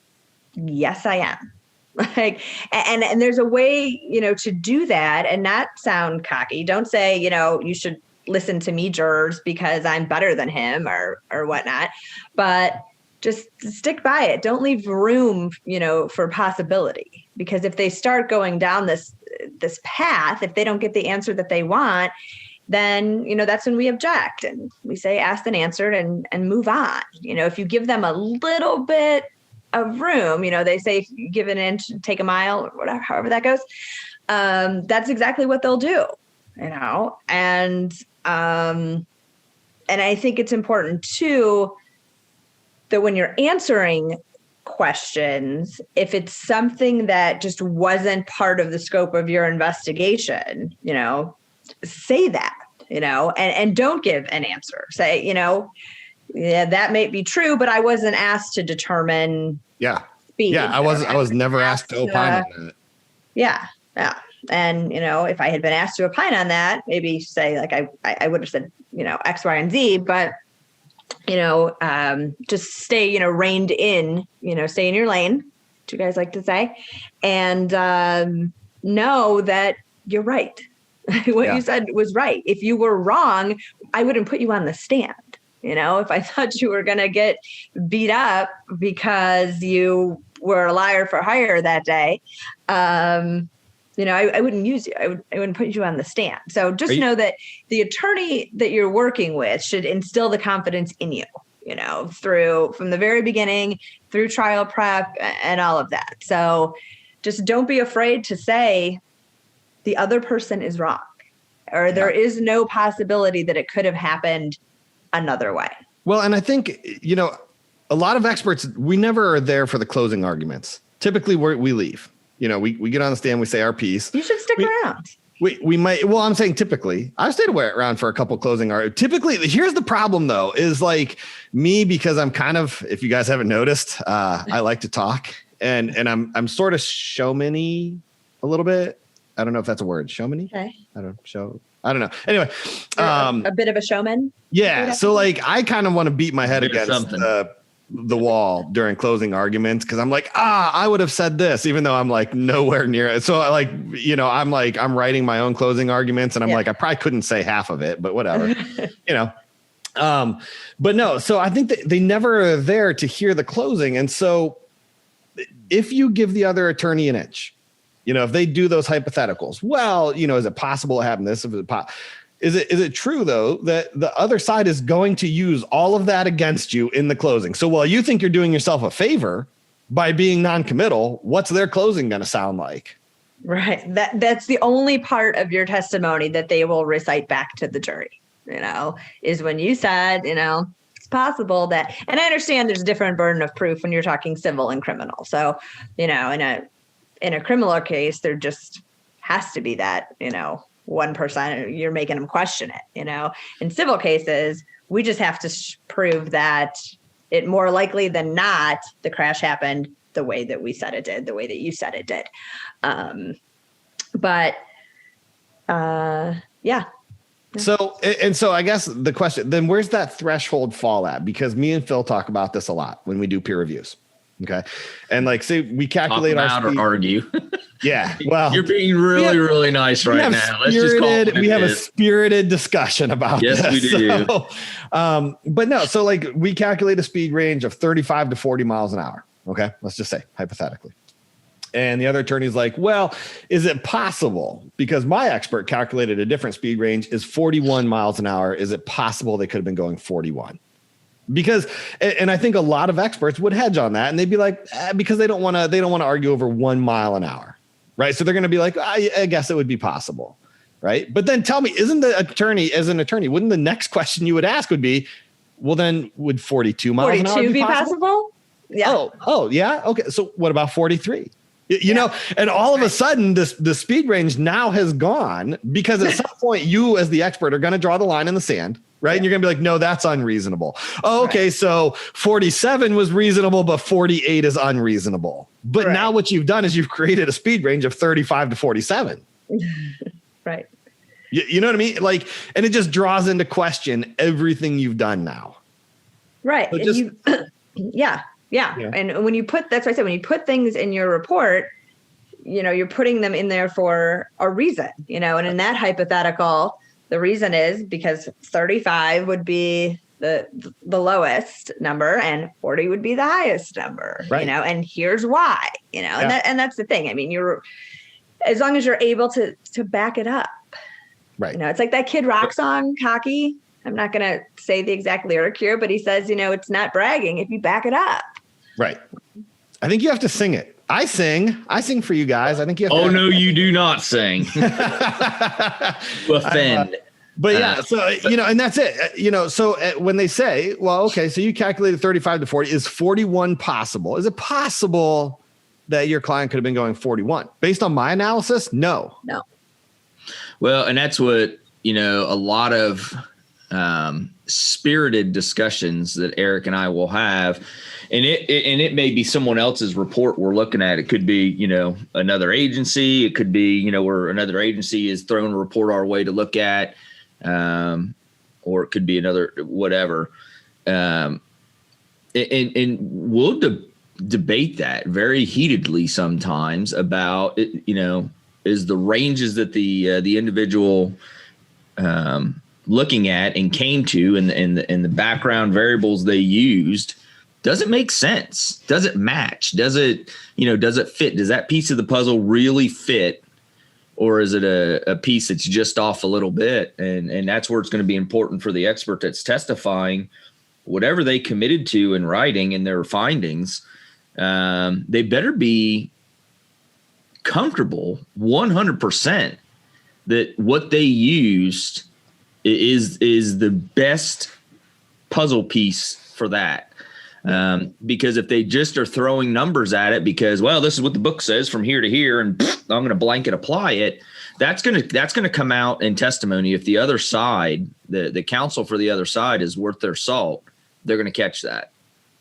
Yes, I am. Like, and there's a way, you know, to do that and not sound cocky. Don't say, you know, you should listen to me, jurors, because I'm better than him or whatnot, but just stick by it. Don't leave room, you know, for possibility, because if they start going down this path, if they don't get the answer that they want, then, you know, that's when we object and we say asked and answered and move on. You know, if you give them a little bit of room, you know, they say if you give an inch, take a mile, or whatever, however that goes. That's exactly what they'll do, you know, and I think it's important too that when you're answering questions, if it's something that just wasn't part of the scope of your investigation, you know, say that, you know, and don't give an answer. Say, you know, yeah, that may be true, but I wasn't asked to determine. Yeah. Speed. Yeah. I was never asked to opine on that. Yeah. Yeah. And, you know, if I had been asked to opine on that, maybe say like, I would have said, you know, X, Y, and Z, but, you know, just stay, you know, reined in, you know, stay in your lane, what you guys like to say, and know that you're right. What you said was right. If you were wrong, I wouldn't put you on the stand. You know, if I thought you were going to get beat up because you were a liar for hire that day, you know, I wouldn't use you. I wouldn't put you on the stand. So just know that the attorney that you're working with should instill the confidence in you, you know, from the very beginning, through trial prep and all of that. So just don't be afraid to say the other person is wrong, or there is no possibility that it could have happened another way. Well, and I think, you know, a lot of experts, we never are there for the closing arguments. Typically we leave. You know, we get on the stand, we say our piece. You should stick around. We might, well, I'm saying typically. I've stayed around for a couple closing arguments. Typically, here's the problem though, is like me, because I'm kind of, if you guys haven't noticed, I like to talk and I'm sort of showman-y a little bit. I don't know if that's a word. Showman-y? Okay. I don't know. Anyway. A bit of a showman? Yeah. So like, I kind of want to beat my head against the wall during closing arguments, because I'm like, I would have said this, even though I'm like nowhere near it. So like, you know, I'm writing my own closing arguments, and I'm like, I probably couldn't say half of it, but whatever, you know. But no, so I think that they never are there to hear the closing. And so if you give the other attorney an inch, you know, if they do those hypotheticals, well, you know, is it possible to happen this? Is it true though that the other side is going to use all of that against you in the closing? So while you think you're doing yourself a favor by being non-committal, what's their closing going to sound like? Right. That's the only part of your testimony that they will recite back to the jury, you know, is when you said, you know, it's possible that, and I understand there's a different burden of proof when you're talking civil and criminal. So, you know, in a criminal case, there just has to be that, you know, 1%, you're making them question it, you know. In civil cases, we just have to prove that it more likely than not, the crash happened the way that we said it did, the way that you said it did. But Yeah. So I guess the question then, where's that threshold fall at? Because me and Phil talk about this a lot when we do peer reviews. Okay. And like, say we calculate our speed. Or argue. Yeah. Well, you're being really nice right now. Let's just call it we have a spirited discussion about yes, this. We do. So, but no, so like we calculate a speed range of 35 to 40 miles an hour. Okay. Let's just say hypothetically. And the other attorney's like, well, is it possible? Because my expert calculated a different speed range is 41 miles an hour. Is it possible they could have been going 41? Because, and I think a lot of experts would hedge on that, and they'd be like, because they don't want to argue over 1 mile an hour, right? So they're going to be like, I guess it would be possible, right? But then tell me, isn't the attorney, as an attorney, wouldn't the next question you would ask would be, well, then would 42 miles an hour be possible? Yeah. Oh, yeah. Okay. So what about 43? You know, and all of a sudden the speed range now has gone, because at some point you as the expert are going to draw the line in the sand, right? Yeah. And you're going to be like, no, that's unreasonable. Oh, okay. Right. So 47 was reasonable, but 48 is unreasonable. But now what you've done is you've created a speed range of 35 to 47. Right. You know what I mean? Like, and it just draws into question everything you've done now. Right. So just, Yeah. And when you that's why I said, when you put things in your report, you know, you're putting them in there for a reason, you know, and in that hypothetical, the reason is because 35 would be the lowest number and 40 would be the highest number, you know, and here's why, you know, and that's the thing. I mean, as long as you're able to back it up, right. You know, it's like that Kid Rock song, Cocky. I'm not going to say the exact lyric here, but he says, you know, it's not bragging if you back it up. Right. I think you have to sing it. I sing for you guys. I think you have to. Oh, no, you do not sing. Offend. But yeah, so, you know, and that's it. You know, so when they say, well, okay, so you calculated 35 to 40, is 41 possible? Is it possible that your client could have been going 41? Based on my analysis, no. Well, and that's what, you know, a lot of spirited discussions that Eric and I will have. And it may be someone else's report we're looking at. It could be, you know, another agency. It could be, you know, where another agency is throwing a report our way to look at, or it could be another whatever. And we'll debate that very heatedly sometimes about it, you know, is the ranges that the individual looking at and came to and the background variables they used. Does it make sense? Does it match? Does it fit? Does that piece of the puzzle really fit? Or is it a piece that's just off a little bit? And that's where it's going to be important for the expert that's testifying, whatever they committed to in writing in their findings, they better be comfortable 100% that what they used is the best puzzle piece for that. Because if they just are throwing numbers at it because, well, this is what the book says from here to here, and I'm going to blanket apply it, that's going to come out in testimony. If the other side, the counsel for the other side is worth their salt, they're going to catch that.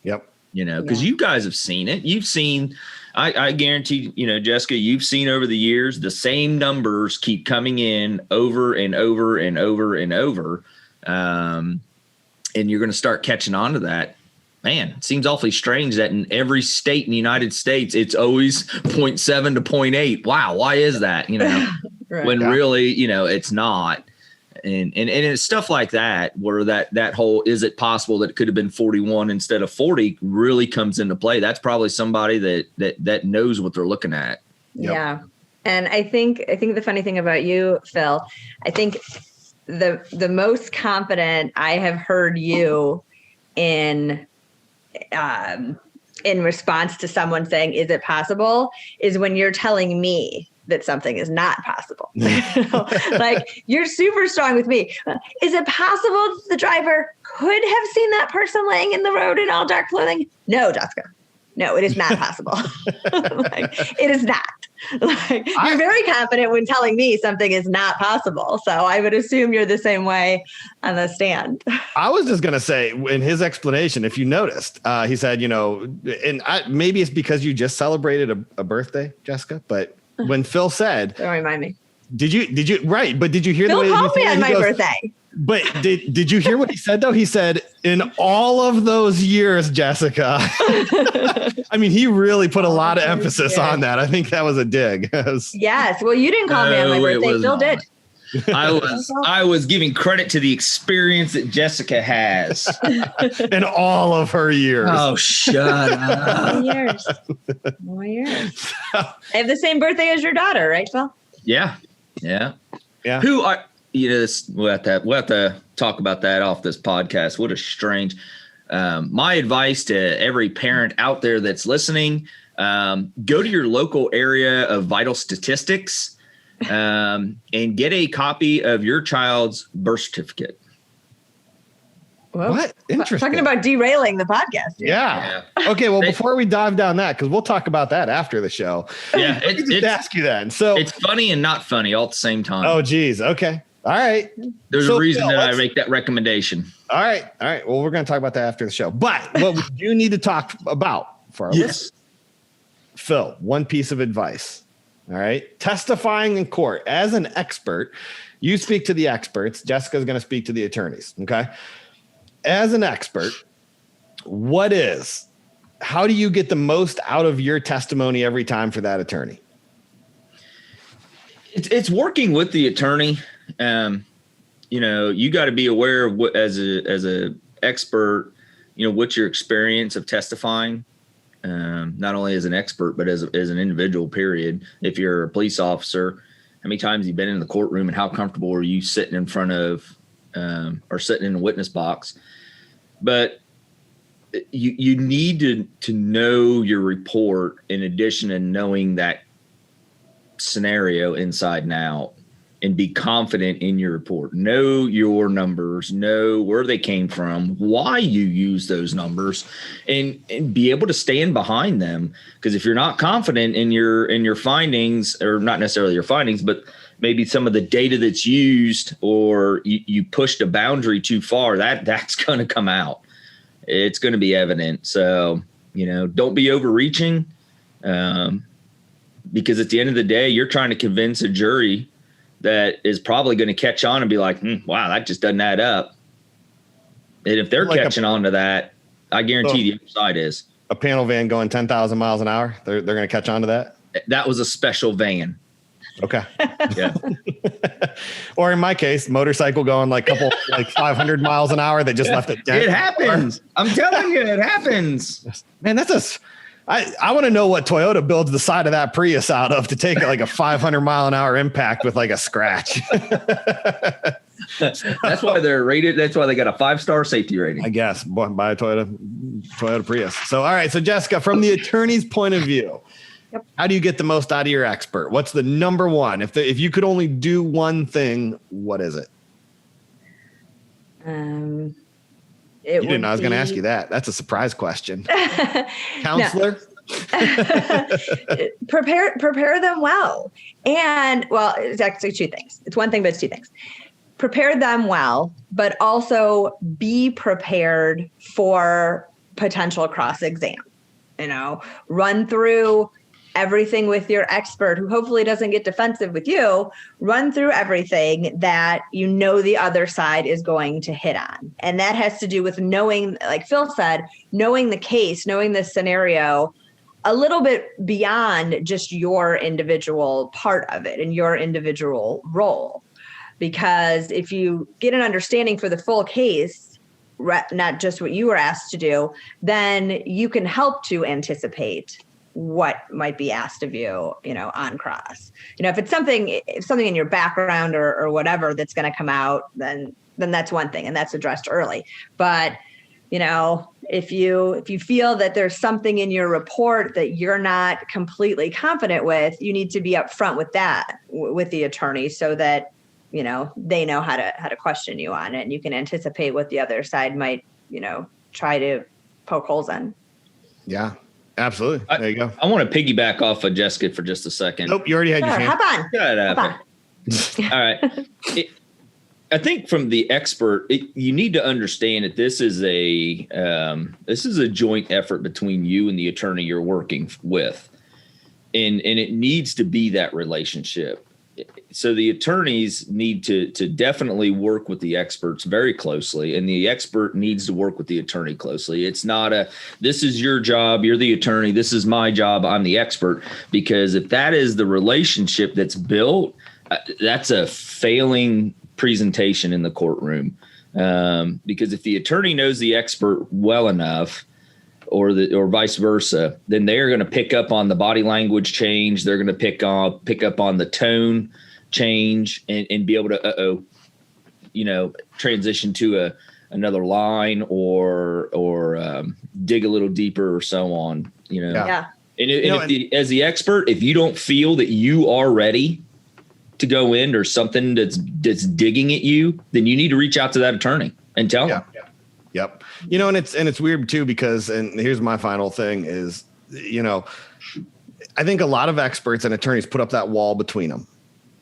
Yep. You know, because you guys have seen it. You've seen, I guarantee, you know, Jessica, you've seen over the years, the same numbers keep coming in over and over and over and over. And you're going to start catching on to that. Man, it seems awfully strange that in every state in the United States, it's always 0.7 to 0.8. Wow. Why is that? You know, when really, you know, it's not. And it's stuff like that where that whole, is it possible that it could have been 41 instead of 40 really comes into play. That's probably somebody that knows what they're looking at. Yep. Yeah. And I think the funny thing about you, Phil, I think the most confident I have heard you in response to someone saying, is it possible, is when you're telling me that something is not possible. Like, you're super strong with me. Is it possible that the driver could have seen that person laying in the road in all dark clothing? No, Jessica. No, it is not possible. Like, it is not. Like, you're very confident when telling me something is not possible. So I would assume you're the same way on the stand. I was just going to say, in his explanation, if you noticed, he said, you know, and maybe it's because you just celebrated a birthday, Jessica, but when Phil said, don't remind me. Did you right? But did you hear Phil the way called me he on my goes, birthday. But did you hear what he said though? He said, in all of those years, Jessica. I mean, he really put a lot of emphasis on that. I think that was a dig. Yes. Well, you didn't call me on my birthday. Phil did. I was giving credit to the experience that Jessica has in all of her years. Oh, shut up. More years. I have the same birthday as your daughter, right, Phil? Yeah. Who are we'll have to talk about that off this podcast. What a strange. My advice to every parent out there that's listening: go to your local area of vital statistics. And get a copy of your child's birth certificate. Whoa. What? Interesting. Talking about derailing the podcast. Yeah. Okay. Well, before we dive down that, because we'll talk about that after the show. Yeah. Just ask you then. So it's funny and not funny all at the same time. Oh, geez. Okay. All right. There's a reason that I make that recommendation. All right. Well, we're going to talk about that after the show. But what we do need to talk about for our listeners, Phil, one piece of advice. All right. Testifying in court as an expert, you speak to the experts. Jessica's going to speak to the attorneys. Okay. As an expert, how do you get the most out of your testimony every time for that attorney? It's working with the attorney. You got to be aware of what, as a expert, what's your experience of testifying. Not only as an expert, but as an individual, period. If you're a police officer, how many times have you been in the courtroom and how comfortable are you sitting in front of or sitting in a witness box? But you need to know your report in addition to knowing that scenario inside and out, and be confident in your report. Know your numbers, know where they came from, why you use those numbers, and be able to stand behind them. Because if you're not confident in your findings, or not necessarily your findings, but maybe some of the data that's used, or you pushed a boundary too far, that's going to come out. It's going to be evident. So, don't be overreaching, because at the end of the day, you're trying to convince a jury that is probably going to catch on and be like, wow, that just doesn't add up. And if they're catching on to that, I guarantee the other side is. A panel van going 10,000 miles an hour, they're going to catch on to that? That was a special van. Okay. Yeah. Or in my case, motorcycle going like 500 miles an hour. They just left it dead. It happens. I'm telling you, it happens. Man, I want to know what Toyota builds the side of that Prius out of to take like a 500 mile an hour impact with like a scratch. That's why they're rated. That's why they got a 5-star safety rating, I guess, by a Toyota Prius. So, all right. So Jessica, from the attorney's point of view, how do you get the most out of your expert? What's the number one? If you could only do one thing, what is it? You didn't know I was going to ask you that. That's a surprise question. Counselor? Prepare them well. And it's actually two things. It's one thing, but it's two things. Prepare them well, but also be prepared for potential cross-exam. Run through everything with your expert, who hopefully doesn't get defensive with you. Run through everything that the other side is going to hit on. And that has to do with knowing, like Phil said, knowing the case, knowing the scenario a little bit beyond just your individual part of it and your individual role. Because if you get an understanding for the full case, not just what you were asked to do, then you can help to anticipate what might be asked of you, on cross. If it's something in your background or whatever that's going to come out, then that's one thing, and that's addressed early. But, if you feel that there's something in your report that you're not completely confident with, you need to be upfront with that with the attorney, so that, they know how to question you on it, and you can anticipate what the other side might, try to poke holes in. Yeah. Absolutely. There you go. I want to piggyback off of Jessica for just a second. Nope, you already had your hand. Hop on. All right. I think from the expert, you need to understand that this is a joint effort between you and the attorney you're working with, and it needs to be that relationship. so the attorneys need to definitely work with the experts very closely, and the expert needs to work with the attorney closely. It's not this is your job, you're the attorney, this is my job, I'm the expert. Because if that is the relationship that's built, that's a failing presentation in the courtroom. Because if the attorney knows the expert well enough, or vice versa, then they're going to pick up on the body language change. They're going to pick up on the tone change and be able to, transition to another line or dig a little deeper or so on, Yeah. And as the expert, if you don't feel that you are ready to go in or something that's digging at you, then you need to reach out to that attorney and tell them. Yep. And it's weird too, because, and here's my final thing is, I think a lot of experts and attorneys put up that wall between them,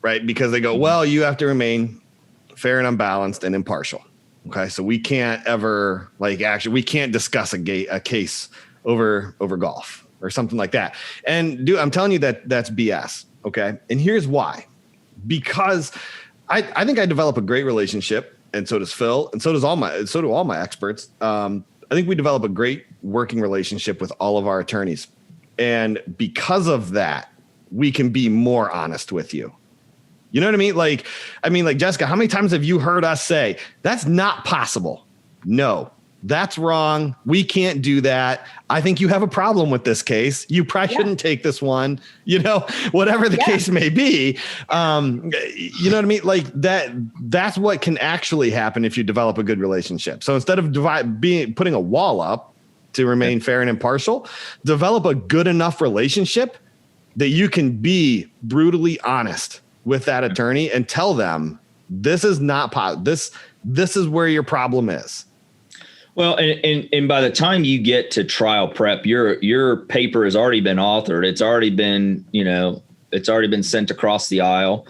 right? Because they go, well, you have to remain fair and unbalanced and impartial. Okay. So we can't ever we can't discuss a case over golf or something like that. And dude, I'm telling you that's BS. Okay. And here's why, because I think I develop a great relationship, and so does Phil, and so do all my experts. I think we develop a great working relationship with all of our attorneys. And because of that, we can be more honest with you. You know what I mean? Like Jessica, how many times have you heard us say, that's not possible? No, that's wrong. We can't do that. I think you have a problem with this case. You probably shouldn't take this one, whatever the case may be. You know what I mean? Like that's what can actually happen if you develop a good relationship. So instead of putting a wall up to remain fair and impartial, develop a good enough relationship that you can be brutally honest with that attorney and tell them, this is not this is where your problem is. Well, and by the time you get to trial prep, your paper has already been authored. It's already been sent across the aisle.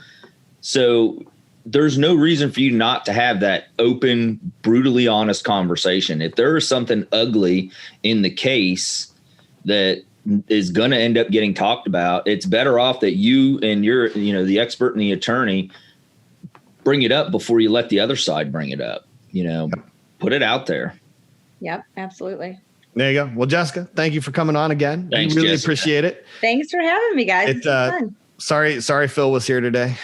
So there's no reason for you not to have that open, brutally honest conversation. If there is something ugly in the case that is going to end up getting talked about, it's better off that you and the expert and the attorney bring it up before you let the other side bring it up. Put it out there. Yep, absolutely. There you go. Well, Jessica, thank you for coming on again. Thanks, we really Jessica. appreciate it. Thanks for having me, guys. It's fun. Sorry Phil was here today.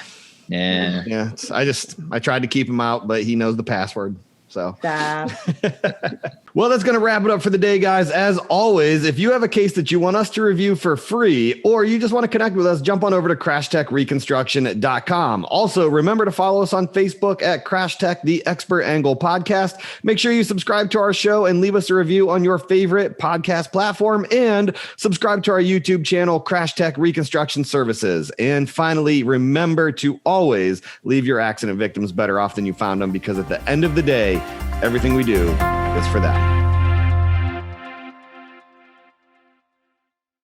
Yeah. I tried to keep him out, but he knows the password. So Stop. Well, that's going to wrap it up for the day, guys. As always, if you have a case that you want us to review for free, or you just want to connect with us, jump on over to crashtechreconstruction.com. Also, remember to follow us on Facebook at Crash Tech, the Expert Angle Podcast. Make sure you subscribe to our show and leave us a review on your favorite podcast platform, and subscribe to our YouTube channel, Crash Tech Reconstruction Services. And finally, remember to always leave your accident victims better off than you found them, because at the end of the day, everything we do is for them.